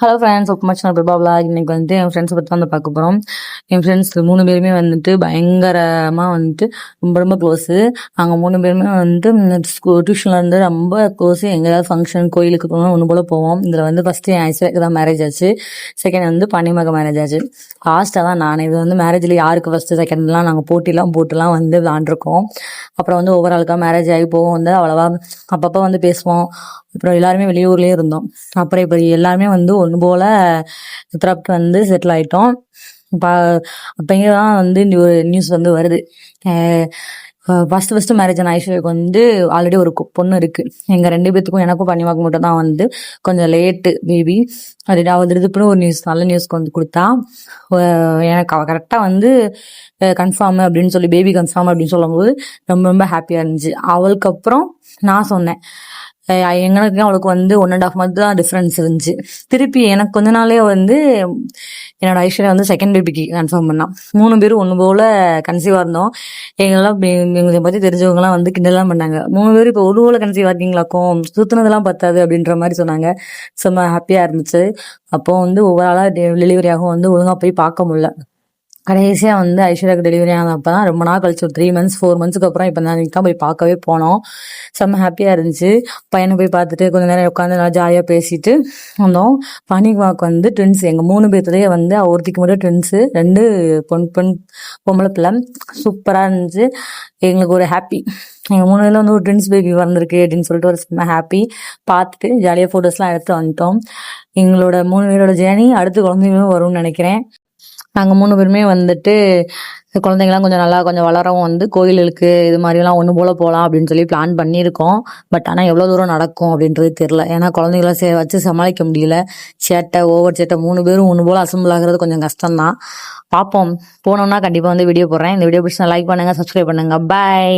Hello friends, welcome much. நான் Prabha vlog. இன்னைக்கு வந்துட்டு என் ஃப்ரெண்ட்ஸை பற்றி வந்து பார்க்க போகிறோம். என் ஃப்ரெண்ட்ஸ் 3 பேருமே வந்துட்டு பயங்கரமாக வந்துட்டு ரொம்ப ரொம்ப க்ளோஸு. நாங்கள் 3 பேருமே வந்துட்டு டியூஷன்லேருந்து ரொம்ப க்ளோஸு. எங்கேயாவது ஃபங்க்ஷன் கோயிலுக்கு போகணும் ஒன்று போல் போவோம். இதில் வந்து ஃபஸ்ட்டு என் ஐஸ்வர்யாக்கு தான் மேரேஜ் ஆச்சு. செகண்ட் வந்து பனிமக மேரேஜ் ஆச்சு. லாஸ்ட்டாக தான் நான் இது வந்து மேரேஜில் யாருக்கு ஃபஸ்ட்டு செகண்ட்லாம் நாங்கள் போட்டுலாம் வந்து விளாண்டுருக்கோம். அப்புறம் வந்து ஒவ்வொரு ஆளுக்காக மேரேஜ் ஆகி போவோம். வந்து அவ்வளோவா அப்பப்போ வந்து பேசுவோம். அப்புறம் எல்லாருமே வெளியூர்லேயே இருந்தோம். அப்புறம் இப்போ எல்லாருமே வந்து ஒன்று போல் உத்தரப்புக்கு வந்து செட்டில் ஆகிட்டோம். அப்போ தான் வந்து ஒரு நியூஸ் வந்து வருது. ஃபஸ்ட்டு மேரேஜ் ஆன ஐஸ்வர்யாவுக்கு வந்து ஆல்ரெடி ஒரு பொண்ணு இருக்குது. எங்கள் 2 பேத்துக்கும் எனக்கும் பனிமாக்கு மட்டும் தான் வந்து கொஞ்சம் லேட்டு பேபி. அது திருப்புன்னு ஒரு நியூஸ், நல்ல நியூஸ்க்கு வந்து கொடுத்தா. எனக்கு அவள் கரெக்டாக வந்து கன்ஃபார்ம் அப்படின்னு சொல்லி, பேபி கன்ஃபார்ம் அப்படின்னு சொல்லும்போது ரொம்ப ரொம்ப ஹாப்பியாக இருந்துச்சு. அவளுக்கு அப்புறம் நான் சொன்னேன், எங்களுக்கு அவளுக்கு வந்து 1.5 month தான் டிஃப்ரென்ஸ் இருந்துச்சு. திருப்பி எனக்கு கொஞ்ச நாளே வந்து என்னோட ஐஸ்வர்யா வந்து செகண்ட் பேபிக்கு கன்ஃபார்ம் பண்ணான். 3 பேரும் ஒன்று போல் கன்சீவாக இருந்தோம். எங்கெல்லாம் எங்களை பற்றி தெரிஞ்சவங்கலாம் வந்து கிண்டலாம் பண்ணாங்க. 3 பேரும் இப்போ ஒரு போல் கன்சீவாக இருக்கீங்களாக்கும், சுற்றுனதெல்லாம் பத்தாது அப்படின்ற மாதிரி சொன்னாங்க. செம்ம ஹாப்பியாக இருந்துச்சு. அப்போ வந்து ஒவ்வொரு ஆளாக டெலிவரி ஆகும் வந்து ஒழுங்காக போய் பார்க்க முடியல. கடைசியாக வந்து ஐஸ்வர்யாவுக்கு டெலிவரி ஆனப்போ தான் ரொம்ப நாள் கழிச்சு, ஒரு 3 months 4 monthsக்கு அப்புறம் இப்போ நான் தான் போய் பார்க்கவே போனோம். செம்ம ஹாப்பியாக இருந்துச்சு. பையனை போய் பார்த்துட்டு கொஞ்சம் நேரம் உட்காந்து நல்லா ஜாலியாக பேசிட்டு வந்தோம். பனிமாக்கு வந்து ட்வின்ஸ், எங்கள் 3 பேர்த்துலேயே வந்து ஒருத்திக்கு மட்டும் ட்வின்ஸு, 2 பொம்பளை பிள்ளை. சூப்பராக இருந்துச்சு. எங்களுக்கு ஒரு ஹாப்பி. எங்கள் 3 பேரில் வந்து ஒரு ட்வின்ஸ் பேபி வந்திருக்கு அப்படின்னு சொல்லிட்டு ஒரு செம்ம ஹாப்பி. பார்த்துட்டு ஜாலியாக ஃபோட்டோஸ்லாம் எடுத்து வந்துட்டோம். எங்களோட 3 பேரோட ஜேர்னி அடுத்து குழந்தைங்களுமே வரும்னு நினைக்கிறேன். நாங்கள் 3 பேருமே வந்துட்டு குழந்தைங்களாம் கொஞ்சம் வளரவும் வந்து கோயிலுக்கு இது மாதிரிலாம் ஒன்று போல் போகலாம் அப்படின்னு சொல்லி பிளான் பண்ணியிருக்கோம். பட் ஆனால் எவ்வளோ தூரம் நடக்கும் அப்படின்றது தெரில. ஏன்னா குழந்தைங்களாம் வச்சு சமாளிக்க முடியல. ஓவர் சேட்டை 3 பேரும் ஒன்று போல் அசம்பிள் ஆகிறது கொஞ்சம் கஷ்டம்தான். பார்ப்போம். போனோம்னா கண்டிப்பாக வந்து வீடியோ போடுறேன். இந்த வீடியோ பிடிச்சா லைக் பண்ணுங்கள், சப்ஸ்கிரைப் பண்ணுங்கள். பாய்.